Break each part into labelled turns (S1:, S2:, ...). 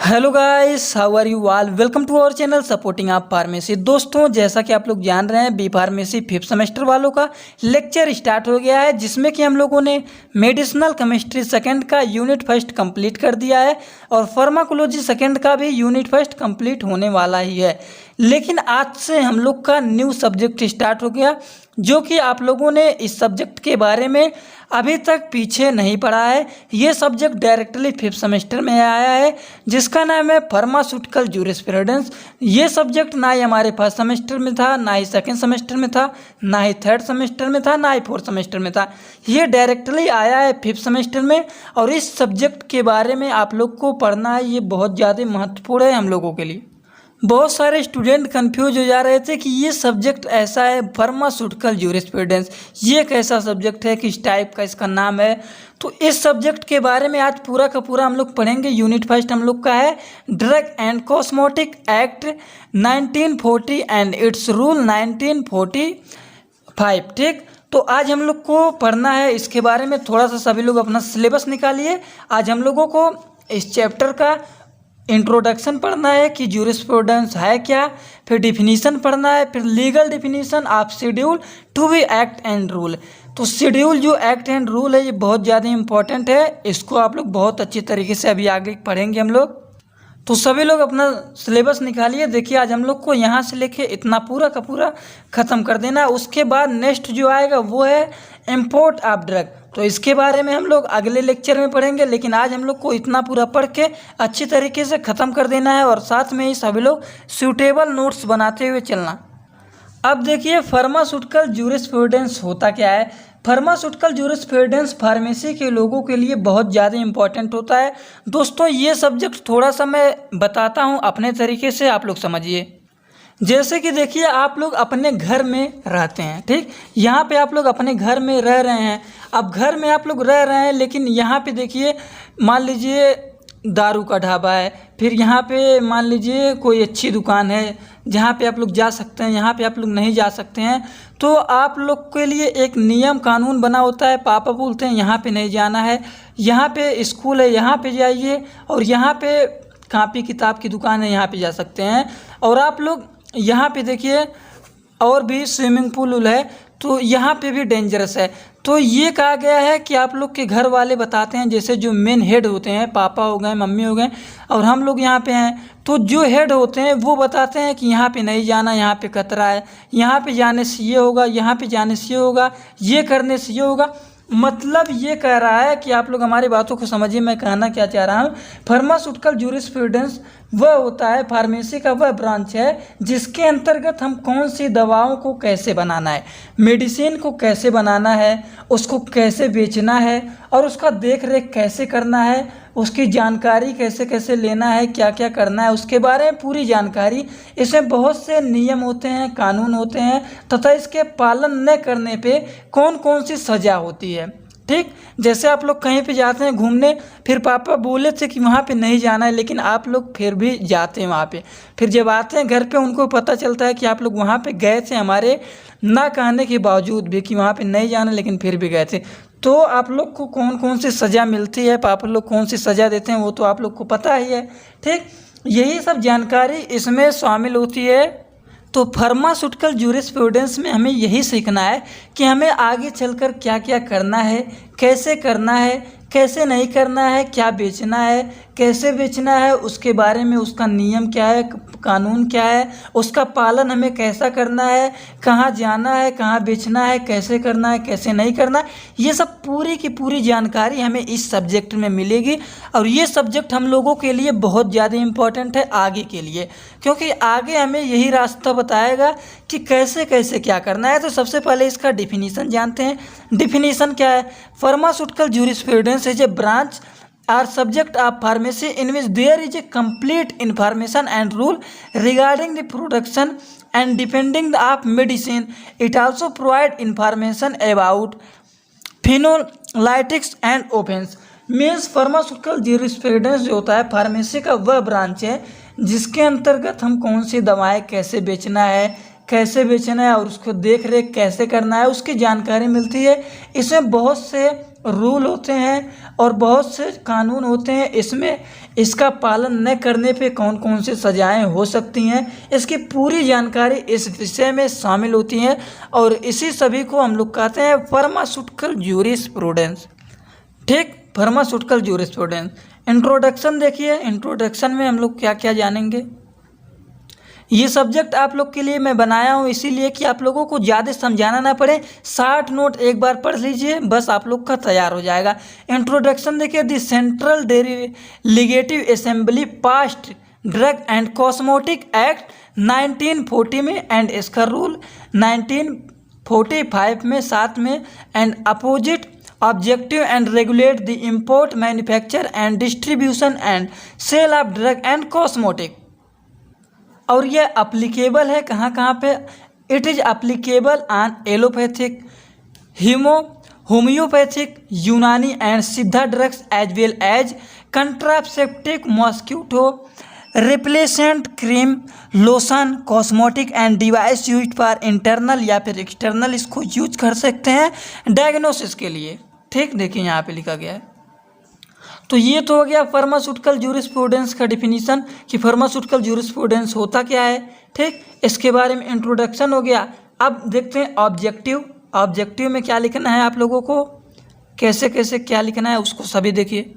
S1: Hello guys, how are you all. Welcome to our channel supporting आप pharmacy. दोस्तों, जैसा कि आप लोग जान रहे हैं, बी फार्मेसी 5th सेमेस्टर वालों का लेक्चर स्टार्ट हो गया है, जिसमें कि हम लोगों ने मेडिसिनल केमिस्ट्री सेकंड का यूनिट फर्स्ट कंप्लीट कर दिया है और फार्माकोलॉजी सेकंड का भी यूनिट फर्स्ट कंप्लीट होने वाला ही है। लेकिन आज से हम लोग का न्यू सब्जेक्ट स्टार्ट हो गया, जो कि आप लोगों ने इस सब्जेक्ट के बारे में अभी तक पीछे नहीं पढ़ा है। ये सब्जेक्ट डायरेक्टली 5th सेमेस्टर में आया है, जिसका नाम है फार्मास्यूटिकल जूरिस्प्रूडेंस। ये सब्जेक्ट ना ही हमारे फर्स्ट सेमेस्टर में था, ना ही सेकंड सेमेस्टर में था, ना ही थर्ड सेमेस्टर में था, ना ही फोर्थ सेमेस्टर में था। ये डायरेक्टली आया है 5th सेमेस्टर में और इस सब्जेक्ट के बारे में आप लोग को पढ़ना है। ये बहुत ज़्यादा महत्वपूर्ण है हम लोगों के लिए। बहुत सारे स्टूडेंट कंफ्यूज हो जा रहे थे कि ये सब्जेक्ट ऐसा है फार्मास्यूटिकल जूरिस्प्रूडेंस, ये कैसा सब्जेक्ट है, किस टाइप का इसका नाम है। तो इस सब्जेक्ट के बारे में आज पूरा का पूरा हम लोग पढ़ेंगे। यूनिट फर्स्ट हम लोग का है drug and cosmetic act 1940 and it's rule 1945। ठीक, तो आज हम लोग को पढ़ना है इसके बारे में। थोड़ा सा सभी लोग अपना सिलेबस निकालिए। आज हम लोगों को इस चैप्टर का इंट्रोडक्शन पढ़ना है कि जूरिस्प्रूडेंस है क्या, फिर डिफिनीशन पढ़ना है, फिर legal definition of schedule to be act and rule. तो शेड्यूल जो एक्ट एंड रूल है, ये बहुत ज़्यादा इंपॉर्टेंट है। इसको आप लोग बहुत अच्छी तरीके से अभी आगे पढ़ेंगे हम लोग। तो सभी लोग अपना सिलेबस निकालिए। देखिए, आज हम लोग को यहाँ से लेके इतना पूरा का पूरा ख़त्म कर देना है। उसके बाद नेक्स्ट जो आएगा वो है इम्पोर्ट ऑफ ड्रग। तो इसके बारे में हम लोग अगले लेक्चर में पढ़ेंगे, लेकिन आज हम लोग को इतना पूरा पढ़ के अच्छी तरीके से ख़त्म कर देना है और साथ में ही सभी लोग सूटेबल नोट्स बनाते हुए चलना। अब देखिए, फार्मास्यूटिकल जूरिस्प्रूडेंस होता क्या है। फार्मास्यूटिकल जूरिस्प्रूडेंस फार्मेसी के लोगों के लिए बहुत ज़्यादा इंपॉर्टेंट होता है। दोस्तों, ये सब्जेक्ट थोड़ा सा मैं बताता हूँ अपने तरीके से, आप लोग समझिए। जैसे कि देखिए, आप लोग अपने घर में रहते हैं, ठीक, यहाँ पे आप लोग अपने घर में रह रहे हैं। अब घर में आप लोग रह रहे हैं, लेकिन यहाँ पे देखिए, मान लीजिए दारू का ढाबा है, फिर यहाँ पे मान लीजिए कोई अच्छी दुकान है जहाँ पे आप लोग जा सकते हैं, यहाँ पे आप लोग नहीं जा सकते हैं। तो आप लोग के लिए एक नियम कानून बना होता है। पापा बोलते हैं यहाँ पे नहीं जाना है, यहाँ पे स्कूल है यहाँ पे जाइए, और यहाँ पे कापी किताब की दुकान है यहाँ पे जा सकते हैं। और आप लोग यहाँ पे देखिए और भी स्विमिंग पूल है, तो यहाँ पे भी डेंजरस है। तो ये कहा गया है कि आप लोग के घर वाले बताते हैं, जैसे जो मेन हेड होते हैं, पापा हो गए, मम्मी हो गए, और हम लोग यहाँ पे हैं, तो जो हेड होते हैं वो बताते हैं कि यहाँ पे नहीं जाना, यहाँ पे खतरा है, यहाँ पे जाने से ये होगा, यहाँ पे जाने से ये होगा, ये करने से ये होगा। मतलब ये कह रहा है कि आप लोग हमारी बातों को समझिए, मैं कहना क्या चाह रहा हूँ। फार्मास्यूटिकल जूरिस्प्रूडेंस वह होता है, फार्मेसी का वह ब्रांच है जिसके अंतर्गत हम कौन सी दवाओं को कैसे बनाना है, मेडिसिन को कैसे बनाना है, उसको कैसे बेचना है, और उसका देख रेख कैसे करना है, उसकी जानकारी कैसे कैसे लेना है, क्या क्या करना है, उसके बारे में पूरी जानकारी। इसमें बहुत से नियम होते हैं, कानून होते हैं, तथा इसके पालन न करने पे कौन कौन सी सज़ा होती है। ठीक, जैसे आप लोग कहीं पे जाते हैं घूमने, फिर पापा बोले थे कि वहाँ पे नहीं जाना है, लेकिन आप लोग फिर भी जाते हैं वहाँ पे। फिर जब आते हैं घर पे, उनको पता चलता है कि आप लोग वहाँ पे गए थे, हमारे ना कहने के बावजूद भी कि वहाँ पे नहीं जाना, लेकिन फिर भी गए थे। तो आप लोग को कौन कौन सी सज़ा मिलती है, पापा लोग कौन सी सज़ा देते हैं, वो तो आप लोग को पता ही है। ठीक, यही सब जानकारी इसमें शामिल होती है। तो फार्मास्यूटिकल जूरिस्प्रूडेंस में हमें यही सीखना है कि हमें आगे चलकर क्या क्या करना है, कैसे करना है, कैसे नहीं करना है, क्या बेचना है, कैसे बेचना है, उसके बारे में उसका नियम क्या है, कानून क्या है, उसका पालन हमें कैसा करना है, कहाँ जाना है, कहाँ बेचना है, कैसे करना है, कैसे नहीं करना है। ये सब पूरी की पूरी जानकारी हमें इस सब्जेक्ट में मिलेगी। और ये सब्जेक्ट हम लोगों के लिए बहुत ज़्यादा इम्पॉर्टेंट है आगे के लिए, क्योंकि आगे हमें यही रास्ता बताएगा कि कैसे कैसे क्या करना है। तो सबसे पहले इसका डिफिनीशन जानते हैं। डिफिनीशन क्या है? Pharmaceutical jurisprudence is a branch or subject of pharmacy in which there is a complete information and rule regarding the production and depending of medicine. It also provide information about phenolitics and offense. Means pharmaceutical jurisprudence जो होता है pharmacy का वह branch है जिसके अंतर्गत हम कौन सी दवाएं कैसे बेचना है, कैसे बेचना है, और उसको देख रेख कैसे करना है, उसकी जानकारी मिलती है। इसमें बहुत से रूल होते हैं और बहुत से कानून होते हैं। इसमें इसका पालन न करने पे कौन कौन सी सजाएं हो सकती हैं, इसकी पूरी जानकारी इस विषय में शामिल होती है और इसी सभी को हम लोग कहते हैं फार्मास्यूटिकल ज्यूरिस्प्रूडेंस। ठीक, फार्मास्यूटिकल ज्यूरिस्प्रूडेंस। इंट्रोडक्शन देखिए, इंट्रोडक्शन में हम लोग क्या क्या जानेंगे। ये सब्जेक्ट आप लोग के लिए मैं बनाया हूँ इसीलिए कि आप लोगों को ज़्यादा समझाना ना पड़े, 60 नोट एक बार पढ़ लीजिए, बस आप लोग का तैयार हो जाएगा। इंट्रोडक्शन देखिए, the central delegative assembly past drug and cosmetic act 1940 में एंड इसका रूल 1945 में 7 में and opposite objective and regulate the import manufacture and distribution and sale of drug and cosmetic. और ये अप्लीकेबल है कहाँ कहाँ पे, it is applicable on allopathic, homeopathic, Unani and Siddha drugs as well as contraceptive, mosquito repellent cream, lotion, cosmetic and device use for internal या फिर external, इसको use कर सकते हैं डायग्नोसिस के लिए। ठीक, देखिए यहाँ पे लिखा गया है। तो ये तो हो गया फार्मास्यूटिकल ज्यूरिस्प्रूडेंस का डिफिनीशन कि फार्मास्यूटिकल ज्यूरिस्प्रूडेंस होता क्या है। ठीक, इसके बारे में इंट्रोडक्शन हो गया। अब देखते हैं ऑब्जेक्टिव। ऑब्जेक्टिव में क्या लिखना है आप लोगों को, कैसे कैसे क्या लिखना है उसको सभी देखिए।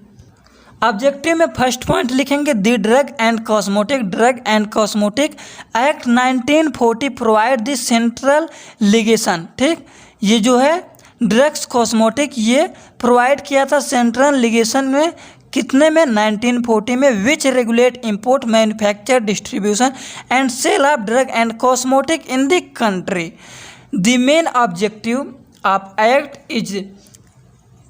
S1: ऑब्जेक्टिव में फर्स्ट पॉइंट लिखेंगे the drug and cosmetic act 1940 provide the central ligation. ठीक, ये जो है ड्रग्स कॉस्मेटिक ये प्रोवाइड किया था सेंट्रल लिगेशन में, कितने में, 1940 में, which regulate import manufacture distribution and sale of drug and cosmetic in the country. The main objective of act is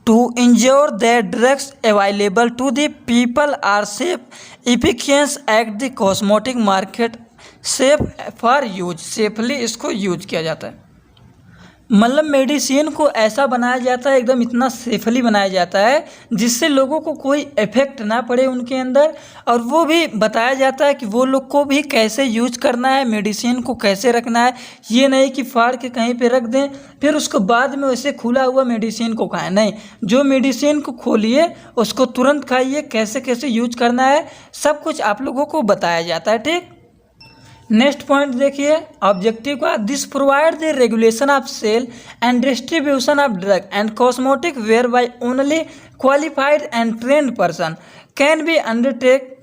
S1: to ensure that drugs available to the people are safe, efficacious at the cosmetic market, safe for use, safely इसको use किया जाता है। मतलब medicine को ऐसा बनाया जाता है, एकदम इतना सेफली बनाया जाता है जिससे लोगों को कोई इफेक्ट ना पड़े उनके अंदर, और वो भी बताया जाता है कि वो लोग को भी कैसे यूज करना है, मेडिसिन को कैसे रखना है। ये नहीं कि फाड़ के कहीं पे रख दें फिर उसको बाद में वैसे खुला हुआ मेडिसिन को खाएं, नहीं, जो मेडिसिन को खोलिए उसको तुरंत खाइए, कैसे कैसे यूज करना है सब कुछ आप लोगों को बताया जाता है। ठीक, नेक्स्ट पॉइंट देखिए ऑब्जेक्टिव का, this provide the regulation of sale and distribution of drug and cosmetic whereby only qualified and trained person can be undertake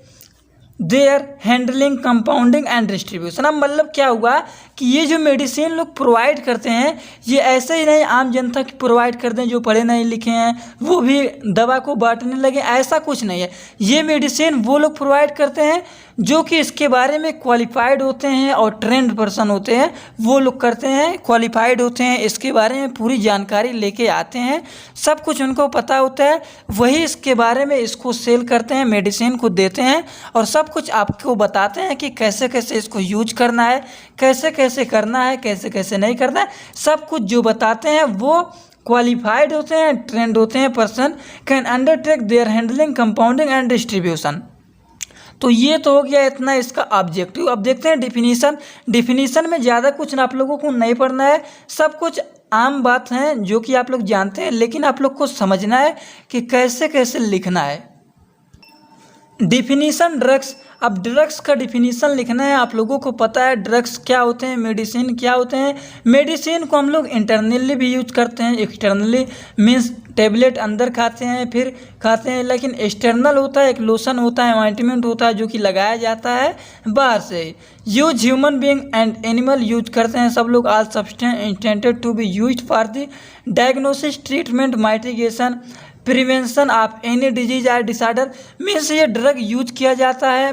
S1: their handling, compounding and distribution. अब मतलब क्या हुआ कि ये जो मेडिसिन लोग प्रोवाइड करते हैं ये ऐसे ही नहीं आम जनता की प्रोवाइड कर दें, जो पढ़े नहीं लिखे हैं वो भी दवा को बांटने लगे, ऐसा कुछ नहीं है। ये मेडिसिन वो लोग प्रोवाइड करते हैं जो कि इसके बारे में क्वालिफाइड होते हैं और ट्रेंड पर्सन होते हैं, वो लोग करते हैं, क्वालिफाइड होते हैं, इसके बारे में पूरी जानकारी लेके आते हैं, सब कुछ उनको पता होता है, वही इसके बारे में इसको सेल करते हैं, मेडिसिन को देते हैं और सब कुछ आपको बताते हैं कि कैसे कैसे इसको यूज करना है, कैसे कैसे करना है, कैसे कैसे नहीं करना है, सब कुछ जो बताते हैं वो क्वालिफाइड होते हैं, ट्रेंड होते हैं person, can undertake their handling, compounding and distribution. तो ये तो हो गया इतना इसका ऑब्जेक्टिव। अब देखते हैं डिफिनीशन। डिफिनीशन में ज़्यादा कुछ आप लोगों को नहीं पढ़ना है, सब कुछ आम बात है जो कि आप लोग जानते हैं, लेकिन आप लोग को समझना है कि कैसे कैसे लिखना है। डिफिनीशन ड्रग्स, अब ड्रग्स का डिफिनीशन लिखना है। आप लोगों को पता है ड्रग्स क्या होते हैं, मेडिसिन क्या होते हैं। मेडिसिन को हम लोग इंटरनली भी यूज करते हैं, एक्सटर्नली मीन्स टेबलेट अंदर खाते हैं फिर खाते हैं, लेकिन एक्सटर्नल होता है, एक लोशन होता है, ऑइंटमेंट होता है जो कि लगाया जाता है बाहर से। Use human being and animal use करते हैं सब लोग। All substance intended to be used for the diagnosis, treatment, mitigation, prevention of any disease और डिसऑर्डर। मीन्स ये ड्रग यूज किया जाता है,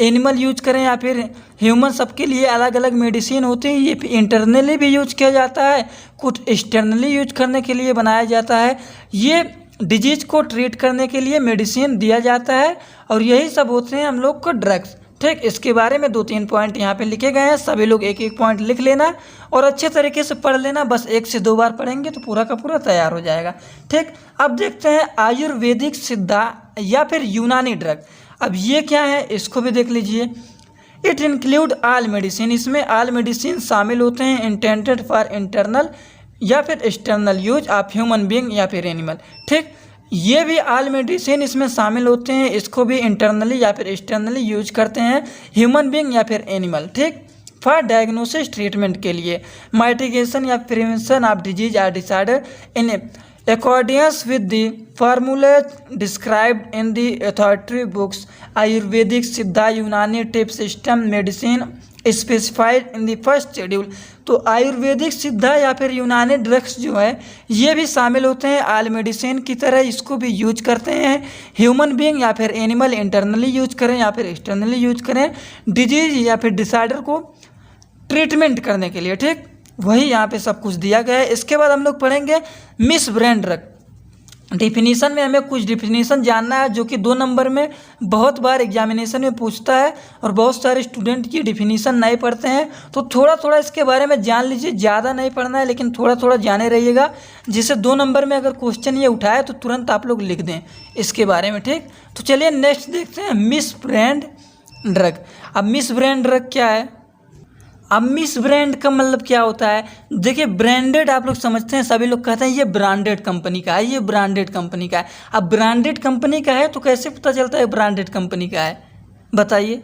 S1: एनिमल यूज करें या फिर ह्यूमन, सबके लिए अलग अलग मेडिसिन होती है। ये इंटरनली भी यूज किया जाता है, कुछ एक्सटर्नली यूज करने के लिए बनाया जाता है। ये डिजीज को ट्रीट करने के लिए मेडिसिन दिया जाता है और यही सब होते हैं हम लोग को ड्रग्स। ठीक, इसके बारे में 2-3 पॉइंट यहाँ पे लिखे गए हैं, सभी लोग एक एक पॉइंट लिख लेना और अच्छे तरीके से पढ़ लेना। बस 1 से 2 बार पढ़ेंगे तो पूरा का पूरा तैयार हो जाएगा। ठीक, अब देखते हैं आयुर्वेदिक, सिद्धा या फिर यूनानी ड्रग। अब ये क्या है इसको भी देख लीजिए। इट इंक्लूड ऑल मेडिसिन, इसमें ऑल मेडिसिन शामिल होते हैं। इंटेंडेड फॉर इंटरनल या फिर external use of human being या फिर एनिमल। ठीक, ये भी ऑल मेडिसिन इसमें शामिल होते हैं, इसको भी इंटरनली या फिर एक्सटर्नली यूज करते हैं ह्यूमन बीइंग या फिर एनिमल। ठीक, फॉर डायग्नोसिस ट्रीटमेंट के लिए, माइटिगेशन या prevention of disease are decided in accordance with the formulas described in the authority books Ayurvedic, Siddha, Unani, Tibb system medicine specified in the first schedule. तो आयुर्वेदिक, सिद्धा या फिर यूनानी ड्रग्स जो है ये भी शामिल होते हैं ऑल मेडिसिन की तरह, इसको भी यूज करते हैं ह्यूमन बीइंग या फिर एनिमल, इंटरनली यूज करें या फिर एक्सटर्नली यूज करें डिजीज या फिर डिसऑर्डर को ट्रीटमेंट करने के लिए। ठीक, वही यहाँ पे सब कुछ दिया गया है। इसके बाद हम लोग पढ़ेंगे मिस ब्रांड ड्रग। डिफिनीशन में हमें कुछ डिफिनीशन जानना है जो कि 2 नंबर में बहुत बार एग्जामिनेशन में पूछता है और बहुत सारे स्टूडेंट की डिफिनीशन नहीं पढ़ते हैं, तो थोड़ा थोड़ा इसके बारे में जान लीजिए, ज़्यादा नहीं पढ़ना है लेकिन थोड़ा थोड़ा जाने रहिएगा, जिससे 2 नंबर में अगर क्वेश्चन ये उठाए तो तुरंत आप लोग लिख दें इसके बारे में। ठीक, तो चलिए नेक्स्ट देखते हैं मिस ब्रांड ड्रग। अब मिस ब्रांड ड्रग क्या है? अब मिस ब्रांड का मतलब क्या होता है? देखिए, ब्रांडेड आप लोग समझते हैं, सभी लोग कहते हैं ये ब्रांडेड कंपनी का है, ये ब्रांडेड कंपनी का है। अब ब्रांडेड कंपनी का है तो कैसे पता चलता है ब्रांडेड कंपनी का है? बताइए।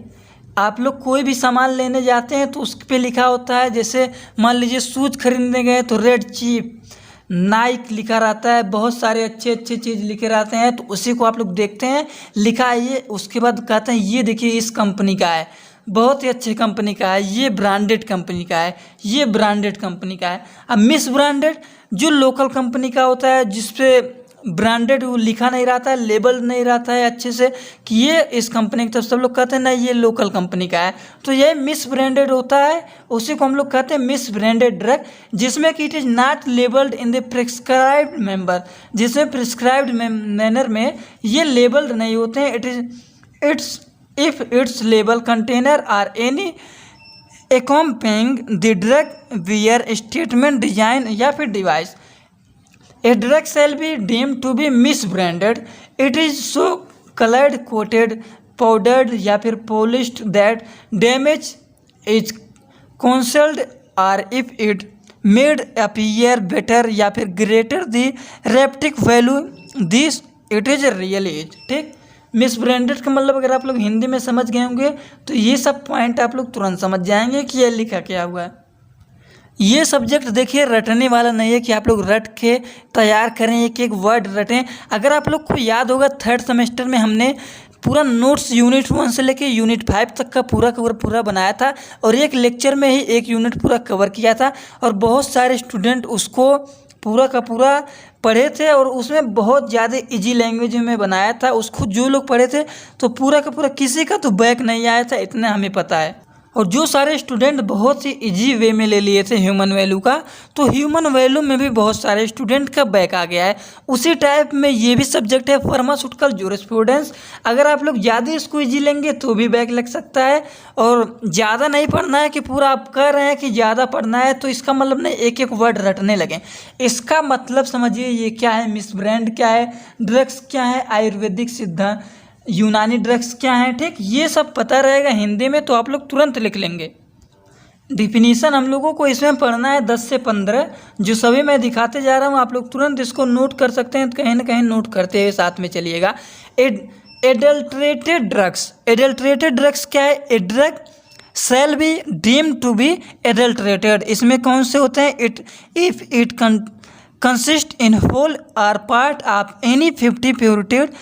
S1: आप लोग कोई भी सामान लेने जाते हैं तो उस पर लिखा होता है, जैसे मान लीजिए शूज़ खरीदने गए तो रेड चीप, नाइक लिखा रहता है, बहुत सारे अच्छे अच्छे चीज़ लिखे रहते हैं, तो उसी को आप लोग देखते हैं लिखा है ये, उसके बाद कहते हैं ये देखिए इस कंपनी का है, बहुत ही अच्छी कंपनी का है, ये ब्रांडेड कंपनी का है, ये ब्रांडेड कंपनी का है। अब मिस ब्रांडेड जो लोकल कंपनी का होता है, जिस पे ब्रांडेड वो लिखा नहीं रहता है, लेबल नहीं रहता है अच्छे से कि ये इस कंपनी की तरफ, सब लोग कहते हैं ना ये लोकल कंपनी का है, तो ये मिस ब्रांडेड होता है, उसी को हम लोग कहते हैं मिस ब्रांडेड ड्रग, जिसमें कि it is not labelled in the prescribed member, जिसमें प्रिस्क्राइब्ड मैनर में ये लेबल्ड नहीं होते हैं। It's if its label container or any accompanying the drug wear statement design या फिर device, a drug shall be deemed to be misbranded it is so colored, coated, powdered या फिर polished that damage is concealed or if it made appear better या फिर greater the reputic value this it is a real age। ठीक, miss branded का मतलब अगर आप लोग हिंदी में समझ गए होंगे तो ये सब पॉइंट आप लोग तुरंत समझ जाएंगे कि ये लिखा क्या हुआ है। ये सब्जेक्ट देखिए रटने वाला नहीं है कि आप लोग रट के तैयार करें, एक एक वर्ड रटें। अगर आप लोग को याद होगा 3rd सेमेस्टर में हमने पूरा नोट्स यूनिट 1 से लेके यूनिट 5 तक का पूरा बनाया था और एक लेक्चर में ही एक यूनिट पूरा कवर किया था और बहुत सारे स्टूडेंट उसको पूरा का पूरा पढ़े थे और उसमें बहुत ज़्यादा इजी लैंग्वेज में बनाया था। उसको जो लोग पढ़े थे तो पूरा का पूरा किसी का तो बैक नहीं आया था, इतना हमें पता है। और जो सारे स्टूडेंट बहुत ही इजी वे में ले लिए थे ह्यूमन वैल्यू का, तो ह्यूमन वैल्यू में भी बहुत सारे स्टूडेंट का बैक आ गया है। उसी टाइप में ये भी सब्जेक्ट है फार्मास्यूटिकल जूरिस्प्रूडेंस। अगर आप लोग ज़्यादा इसको इजी लेंगे तो भी बैक लग सकता है और ज़्यादा नहीं पढ़ना है कि पूरा आप कह रहे हैं कि ज़्यादा पढ़ना है तो इसका मतलब नहीं एक एक वर्ड रटने लगें। इसका मतलब समझिए ये क्या है, मिस ब्रांड क्या है, ड्रग्स क्या है, आयुर्वेदिक, सिद्धा, यूनानी ड्रग्स क्या हैं। ठीक, ये सब पता रहेगा हिंदी में तो आप लोग तुरंत लिख लेंगे। डिफिनीशन हम लोगों को इसमें पढ़ना है 10 से 15, जो सभी मैं दिखाते जा रहा हूँ, आप लोग तुरंत इसको नोट कर सकते हैं, कहीं ना कहीं नोट करते हुए साथ में चलिएगा। एडल्ट्रेटेड ड्रग्स, एडल्ट्रेटेड ड्रग्स क्या है? A drug shall be deemed to be adulterated. इसमें कौन से होते हैं? If it consist in whole or part of any 50 putrid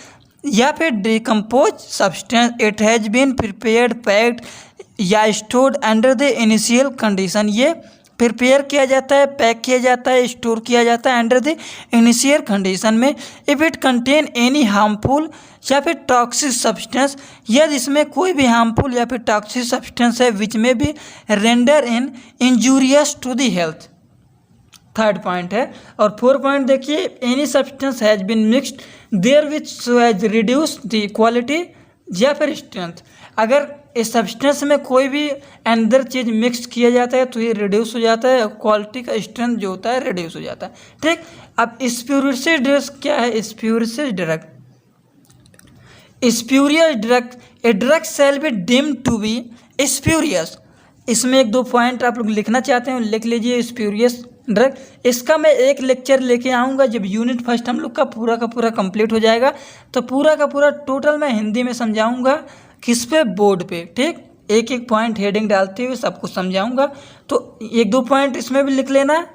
S1: या फिर decompose substance, it has been prepared, packed या stored under the initial condition. ये प्रिपेयर किया जाता है, पैक किया जाता है, स्टोर किया जाता है अंडर द इनिशियल कंडीशन में। If it contain any harmful या फिर टॉक्सिक सब्सटेंस, यदि इसमें कोई भी हार्मफुल या फिर टॉक्सिक सब्सटेंस है विच में भी render in injurious to the health. 3rd point है। और 4th पॉइंट देखिए, any substance has been mixed there which so has reduce the quality या फिर स्ट्रेंथ। अगर इस सब्सटेंस में कोई भी अंदर चीज़ मिक्स किया जाता है तो ये रिड्यूस हो जाता है, क्वालिटी का स्ट्रेंथ जो होता है रिड्यूस हो जाता है। ठीक, अब स्प्यूरियस ड्रग क्या है? Spurious drug, spurious drug, a drug shall be deemed to be spurious. इसमें 1-2 पॉइंट आप लोग लिखना चाहते हैं, लिख लीजिए। Spurious drug. इसका मैं एक लेक्चर लेके आऊँगा जब यूनिट फर्स्ट हम लोग का पूरा कंप्लीट हो जाएगा, तो पूरा का पूरा टोटल मैं हिंदी में समझाऊँगा, किस पे, बोर्ड पे, ठीक। एक एक पॉइंट हेडिंग डालते हुए सब कुछ समझाऊँगा, तो एक दो पॉइंट इसमें भी लिख लेना।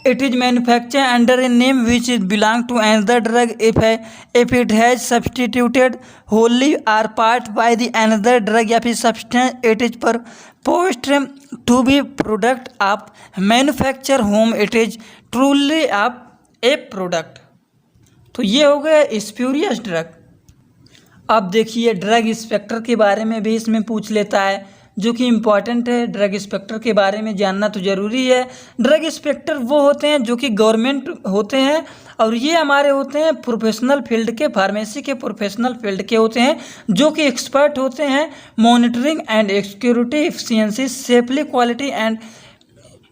S1: It is manufactured under a name which is belong to another drug if it has substituted wholly or part by the another drug या फिर substance it is proposed to be product of manufacture whom it is truly of a product। तो ये हो गया spurious drug. अब देखिए drug inspector के बारे में भी इसमें पूछ लेता है, जो कि इम्पॉर्टेंट है। ड्रग इंस्पेक्टर के बारे में जानना तो ज़रूरी है। ड्रग इंस्पेक्टर वो होते हैं जो कि गवर्नमेंट होते हैं, और ये हमारे होते हैं प्रोफेशनल फील्ड के, फार्मेसी के प्रोफेशनल फील्ड के होते हैं, जो कि एक्सपर्ट होते हैं monitoring and security efficiency safely quality and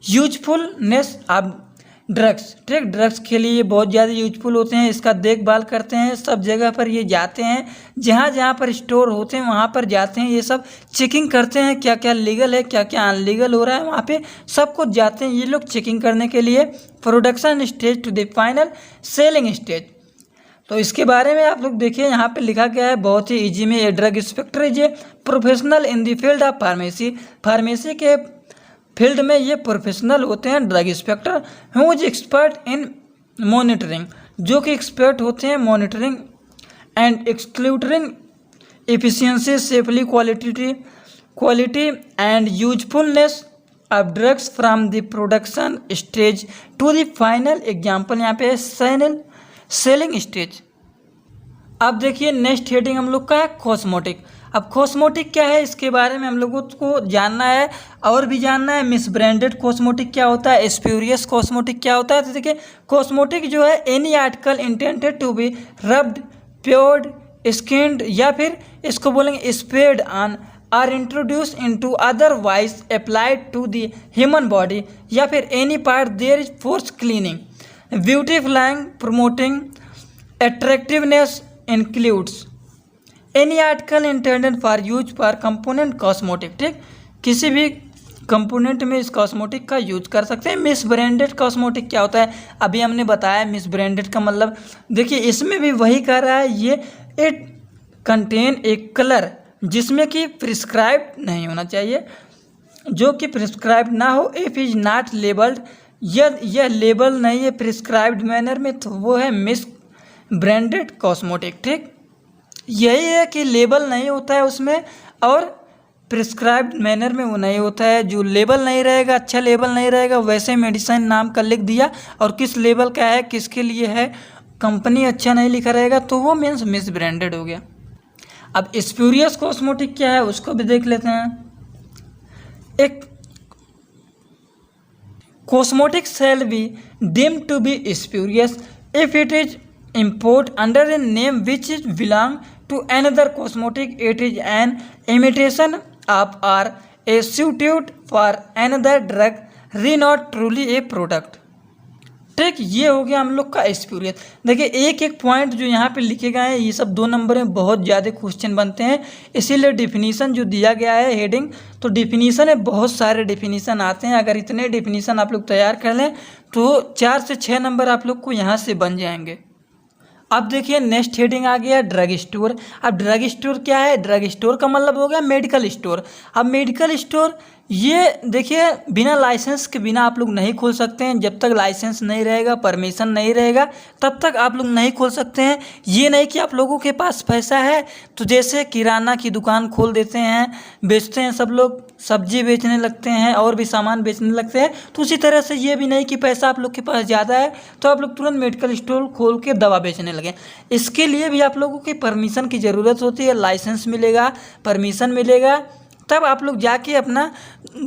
S1: usefulness of drugs. ठीक, ड्रग्स के लिए बहुत ज़्यादा यूजफुल होते हैं, इसका देखभाल करते हैं, सब जगह पर ये जाते हैं, जहाँ जहाँ पर स्टोर होते हैं वहाँ पर जाते हैं, ये सब चेकिंग करते हैं क्या क्या लीगल है क्या क्या अनलीगल हो रहा है, वहाँ पे सब कुछ जाते हैं ये लोग चेकिंग करने के लिए। Production stage to the final selling stage. तो इसके बारे में आप लोग देखिए यहाँ पे लिखा गया है बहुत ही ईजी में। ये drug inspector is a professional in the field of pharmacy. Pharmacy के फील्ड में ये प्रोफेशनल होते हैं drug inspector. Who is expert in monitoring, जो कि एक्सपर्ट होते हैं monitoring and excluding efficiency safely quality and usefulness of drugs from the production stage to the final example यहाँ पे सेलिंग स्टेज। अब देखिए नेक्स्ट हेडिंग हम लोग का है कॉस्मेटिक। अब कॉस्मेटिक क्या है इसके बारे में हम लोगों को जानना है, और भी जानना है मिसब्रांडेड कॉस्मेटिक क्या होता है, स्प्यूरियस कॉस्मेटिक क्या होता है। तो देखिए कॉस्मेटिक जो है any article intended to be rubbed, poured, skinned या फिर इसको बोलेंगे spread on or introduce into otherwise applied to the human body या फिर any part there is for cleaning, beautifying, promoting attractiveness includes any article intended for use for component cosmetic. ठीक, किसी भी component में इस कॉस्मेटिक का use कर सकते हैं। मिस ब्रांडेड कॉस्मेटिक क्या होता है अभी हमने बताया। मिस ब्रांडेड का मतलब देखिए इसमें भी वही कह रहा है, ये इट कंटेन एक कलर जिसमें कि प्रिस्क्राइब्ड नहीं होना चाहिए, जो कि प्रिस्क्राइब्ड ना हो। इफ इज नॉट लेबल्ड, यह लेबल नहीं है प्रिस्क्राइब्ड मैनर में, तो वो है मिस ब्रांडेड कॉस्मेटिक। ठीक, यही है कि लेबल नहीं होता है उसमें, और प्रिस्क्राइब्ड मैनर में वो नहीं होता है। जो लेबल नहीं रहेगा, अच्छा लेबल नहीं रहेगा, वैसे मेडिसिन नाम का लिख दिया और किस लेबल का है, किसके लिए है, कंपनी अच्छा नहीं लिखा रहेगा, तो वो मीन्स मिस ब्रांडेड हो गया। अब स्प्यूरियस कॉस्मेटिक क्या है उसको भी देख लेते हैं। एक cosmetic shall be deemed to be spurious if it is import under a name which is belong to another cosmetic, it is an imitation of or a substitute for another drug, not truly a product। ठीक, ये हो गया हम लोग का spurious. देखिए एक एक पॉइंट जो यहाँ पे लिखे गए हैं ये सब 2 नंबर में बहुत ज़्यादा क्वेश्चन बनते हैं, इसीलिए डिफिनीसन जो दिया गया है हेडिंग, तो डिफिनीसन है, बहुत सारे डिफिनीसन आते हैं। अगर इतने डिफिनीसन आप लोग तैयार कर लें तो 4 से 6 नंबर आप लोग को यहाँ से बन जाएंगे। अब देखिए नेक्स्ट हेडिंग आ गया ड्रग स्टोर। अब ड्रग स्टोर क्या है, ड्रग स्टोर का मतलब हो गया मेडिकल स्टोर। अब मेडिकल स्टोर ये देखिए बिना लाइसेंस के बिना आप लोग नहीं खोल सकते हैं। जब तक लाइसेंस नहीं रहेगा, परमिशन नहीं रहेगा, तब तक आप लोग नहीं खोल सकते हैं। ये नहीं कि आप लोगों के पास पैसा है तो जैसे किराना की दुकान खोल देते हैं, बेचते हैं, सब लोग सब्जी बेचने लगते हैं और भी सामान बेचने लगते हैं, तो उसी तरह से ये भी नहीं कि पैसा आप लोग के पास ज़्यादा है तो आप लोग तुरंत मेडिकल स्टोर खोल के दवा बेचने लगे। इसके लिए भी आप लोगों की परमिशन की ज़रूरत होती है, लाइसेंस मिलेगा, परमिशन मिलेगा, तब आप लोग जाके अपना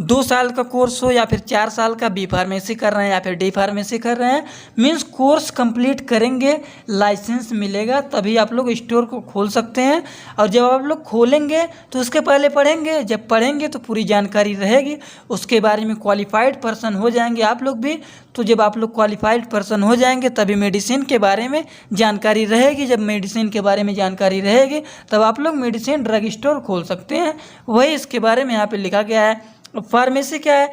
S1: 2 साल का कोर्स हो या फिर 4 साल का बी फार्मेसी कर रहे हैं या फिर डी फार्मेसी कर रहे हैं, मीन्स कोर्स कंप्लीट करेंगे, लाइसेंस मिलेगा, तभी आप लोग स्टोर को खोल सकते हैं। और जब आप लोग खोलेंगे तो उसके पहले पढ़ेंगे, जब पढ़ेंगे तो पूरी जानकारी रहेगी, उसके बारे में क्वालिफाइड पर्सन हो जाएंगे आप लोग भी। तो जब आप लोग क्वालिफाइड पर्सन हो जाएंगे तभी मेडिसिन के बारे में जानकारी रहेगी। जब मेडिसिन के बारे में जानकारी रहेगी तब आप लोग मेडिसिन ड्रग स्टोर खोल सकते हैं। वही इसके बारे में यहाँ पे लिखा गया है। फार्मेसी क्या है,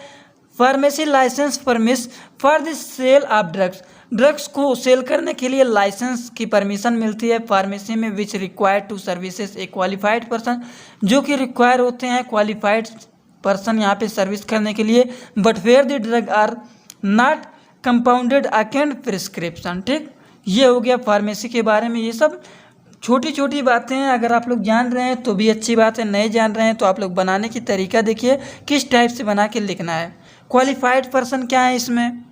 S1: pharmacy license permission for the sale of drugs, drugs को सेल करने के लिए लाइसेंस की परमिशन मिलती है फार्मेसी में, which required to services a qualified person, जो कि रिक्वायर होते हैं क्वालिफाइड पर्सन यहाँ पे सर्विस करने के लिए, but where the drug are not compounded अकेंड प्रिस्क्रिप्शन। ठीक, ये हो गया फार्मेसी के बारे में। ये सब छोटी छोटी बातें हैं, अगर आप लोग जान रहे हैं तो भी अच्छी बात है, नहीं जान रहे हैं तो आप लोग बनाने की तरीका देखिए किस टाइप से बना के लिखना है। क्वालिफाइड पर्सन क्या है इसमें,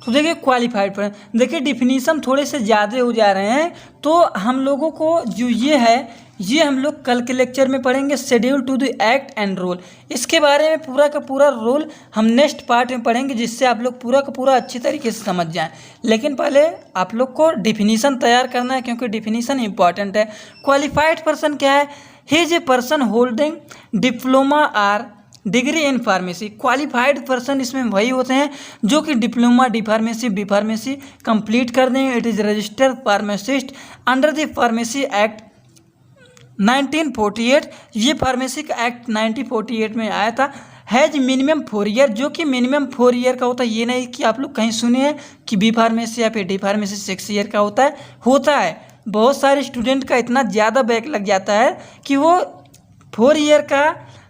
S1: तो देखिए क्वालिफाइड पर्सन, देखिए डिफिनीशन थोड़े से ज़्यादा हो जा रहे हैं, तो हम लोगों को जो ये है ये हम लोग कल के लेक्चर में पढ़ेंगे, schedule to the act and rule. इसके बारे में पूरा का पूरा रूल हम नेक्स्ट पार्ट में पढ़ेंगे, जिससे आप लोग पूरा का पूरा अच्छी तरीके से समझ जाएं। लेकिन पहले आप लोग को डिफिनीशन तैयार करना है, क्योंकि डिफिनीशन इंपॉर्टेंट है। क्वालिफाइड पर्सन क्या है, he is a person holding diploma or degree in pharmacy. Qualified person इसमें वही होते हैं जो कि diploma, D pharmacy, B pharmacy complete कर देंगे। It is registered pharmacist under the pharmacy act 1948, ये फार्मेसी का एक्ट 1948 में आया था। हैज मिनिमम 4 ईयर, जो कि मिनिमम 4 ईयर का होता है। ये नहीं कि आप लोग कहीं सुने हैं कि बी फार्मेसी या फिर डी फार्मेसी 6 ईयर का होता है। बहुत सारे स्टूडेंट का इतना ज़्यादा बैक लग जाता है कि वो 4 ईयर का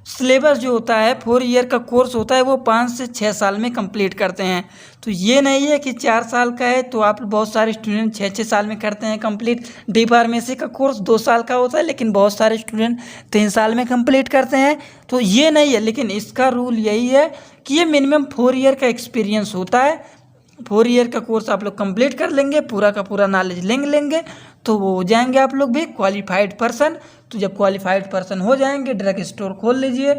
S1: सिलेबस जो होता है, 4 ईयर का कोर्स होता है, वो 5 से 6 साल में कंप्लीट करते हैं। तो ये नहीं है कि 4 साल का है तो आप बहुत सारे स्टूडेंट 6-6 साल में करते हैं कंप्लीट। डी फार्मेसी का कोर्स 2 साल का होता है, लेकिन बहुत सारे स्टूडेंट 3 साल में कंप्लीट करते हैं। तो ये नहीं है, लेकिन इसका रूल यही है कि ये मिनिमम 4 ईयर का एक्सपीरियंस होता है। 4 ईयर का कोर्स आप लोग कंप्लीट कर लेंगे, पूरा का पूरा नॉलेज लेंगे तो वो हो जाएंगे आप लोग भी क्वालिफाइड पर्सन। तो जब क्वालिफाइड पर्सन हो जाएंगे, ड्रग स्टोर खोल लीजिए,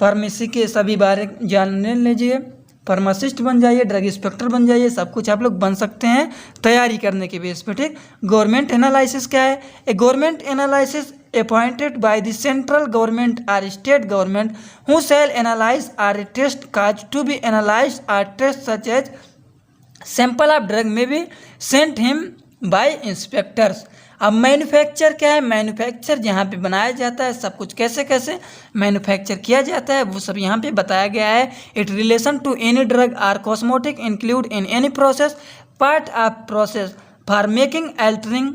S1: फार्मेसी के सभी बारे जान लीजिए, फार्मासिस्ट बन जाइए, ड्रग इंस्पेक्टर बन जाइए, सब कुछ आप लोग बन सकते हैं तैयारी करने के बेस पे। ठीक, गवर्नमेंट एनालिसिस क्या है, a government analysis appointed by the central government or state government who shall analyze or test cause to be analyzed or test such as sample of drug may be sent him by inspectors। अब manufacture क्या है, manufacture जहाँ पे बनाया जाता है, सब कुछ कैसे कैसे मैन्युफैक्चर किया जाता है वो सब यहाँ पे बताया गया है। It relation to any drug or cosmetic include in any process part of process for making, altering,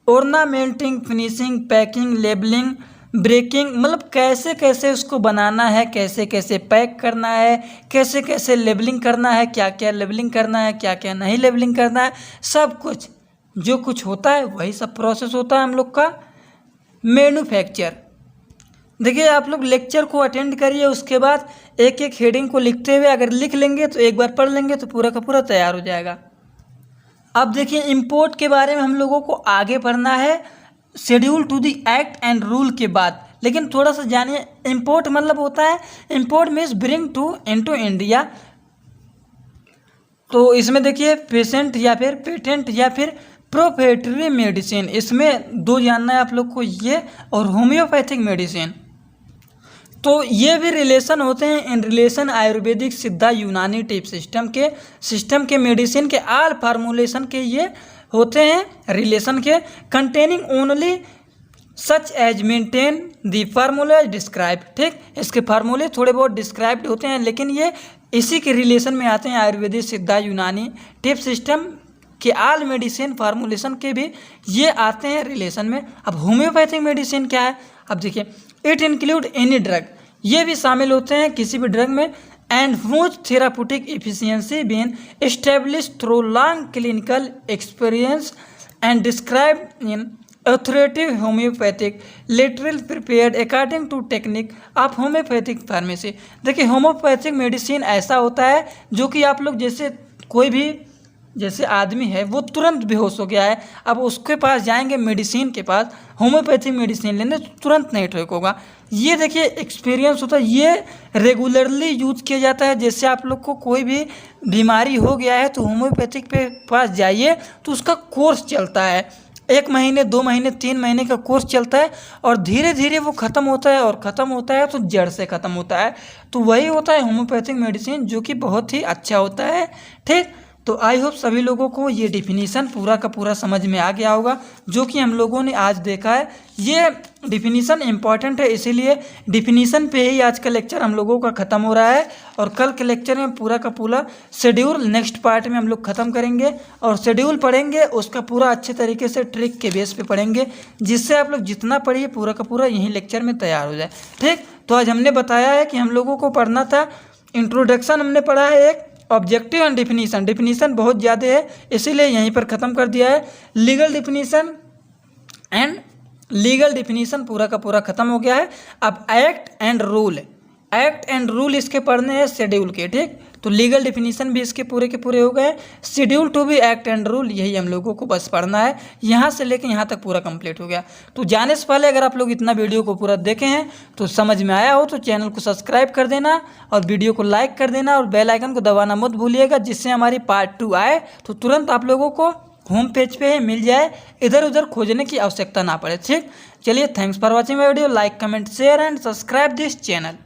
S1: ornamenting, finishing, packing, labelling, breaking, मतलब कैसे कैसे उसको बनाना है, कैसे कैसे पैक करना है, कैसे कैसे लेबलिंग करना है, क्या क्या लेबलिंग करना है, क्या क्या नहीं लेबलिंग करना है, सब कुछ जो कुछ होता है वही सब प्रोसेस होता है हम लोग का मैन्युफैक्चर। देखिए आप लोग लेक्चर को अटेंड करिए, उसके बाद एक एक हेडिंग को लिखते हुए अगर लिख लेंगे तो एक बार पढ़ लेंगे तो पूरा का पूरा तैयार हो जाएगा। अब देखिए इंपोर्ट के बारे में हम लोगों को आगे पढ़ना है schedule to the act and rule के बाद, लेकिन थोड़ा सा जानिए इंपोर्ट मतलब होता है, import means bring to into India. तो इसमें देखिए पेशेंट या फिर पेटेंट या फिर प्रोप्राइटरी मेडिसिन, इसमें 2 जानना है आप लोग को, ये और होम्योपैथिक मेडिसिन। तो ये भी रिलेशन होते हैं इन रिलेशन आयुर्वेदिक, सिद्धा, यूनानी टाइप सिस्टम के मेडिसिन के आल फार्मूलेशन के ये होते हैं रिलेशन के, containing only such as maintain the formula describe. ठीक, इसके फार्मूले थोड़े बहुत डिस्क्राइब्ड होते हैं, लेकिन ये इसी के रिलेशन में आते हैं। आयुर्वेदिक, सिद्धा, यूनानी टाइप सिस्टम के आल मेडिसिन फार्मूलेशन के भी ये आते हैं रिलेशन में। अब होम्योपैथिक मेडिसिन क्या है, अब देखिए इट इंक्लूड एनी ड्रग, ये भी शामिल होते हैं किसी भी ड्रग में, and which therapeutic efficiency been establish through long clinical experience and described in authoritative homeopathic literal prepared according to technique of homeopathic pharmacy. देखिए होम्योपैथिक मेडिसिन ऐसा होता है जो कि आप लोग जैसे कोई भी जैसे आदमी है वो तुरंत बेहोश हो गया है, अब उसके पास जाएंगे मेडिसिन के पास, होम्योपैथिक मेडिसिन लेने तो तुरंत नहीं ठीक होगा। ये देखिए एक्सपीरियंस होता है, ये रेगुलरली यूज किया जाता है। जैसे आप लोग को कोई भी बीमारी हो गया है तो होम्योपैथिक पे पास जाइए तो उसका कोर्स चलता है, 1 महीने 2 महीने 3 महीने का कोर्स चलता है और धीरे धीरे वो ख़त्म होता है, और ख़त्म होता है तो जड़ से ख़त्म होता है। तो वही होता है होम्योपैथिक मेडिसिन, जो कि बहुत ही अच्छा होता है। ठीक, तो आई होप सभी लोगों को ये डिफिनीसन पूरा का पूरा समझ में आ गया होगा, जो कि हम लोगों ने आज देखा है। ये डिफिनीसन इम्पॉर्टेंट है, इसीलिए डिफिनीसन पे ही आज का लेक्चर हम लोगों का ख़त्म हो रहा है और कल के लेक्चर में पूरा का पूरा शेड्यूल नेक्स्ट पार्ट में हम लोग ख़त्म करेंगे और शेड्यूल पढ़ेंगे उसका पूरा अच्छे तरीके से ट्रिक के बेस पे पढ़ेंगे, जिससे आप लोग जितना पढ़िए पूरा का पूरा यहीं लेक्चर में तैयार हो जाए। ठीक, तो आज हमने बताया है कि हम लोगों को पढ़ना था इंट्रोडक्शन, हमने पढ़ा है एक, ऑब्जेक्टिव एंड डिफिनीसन, डिफिनीसन बहुत ज़्यादा है इसीलिए यहीं पर ख़त्म कर दिया है। लीगल डिफिनीसन पूरा का पूरा ख़त्म हो गया है। अब एक्ट एंड रूल इसके पढ़ने हैं शेड्यूल के। ठीक, तो लीगल डिफिनीसन भी इसके पूरे के पूरे हो गए, शेड्यूल टू भी एक्ट एंड रूल, यही हम लोगों को बस पढ़ना है। यहाँ से लेकर यहाँ तक पूरा कंप्लीट हो गया। तो जाने से पहले अगर आप लोग इतना वीडियो को पूरा देखे हैं तो समझ में आया हो तो चैनल को सब्सक्राइब कर देना और वीडियो को लाइक कर देना और बेल आइकन को दबाना मत भूलिएगा, जिससे हमारी पार्ट 2 आए तो तुरंत आप लोगों को होम पेज पे मिल जाए, इधर उधर खोजने की आवश्यकता ना पड़े। ठीक, चलिए, thanks for watching my video, like comment share and subscribe this channel.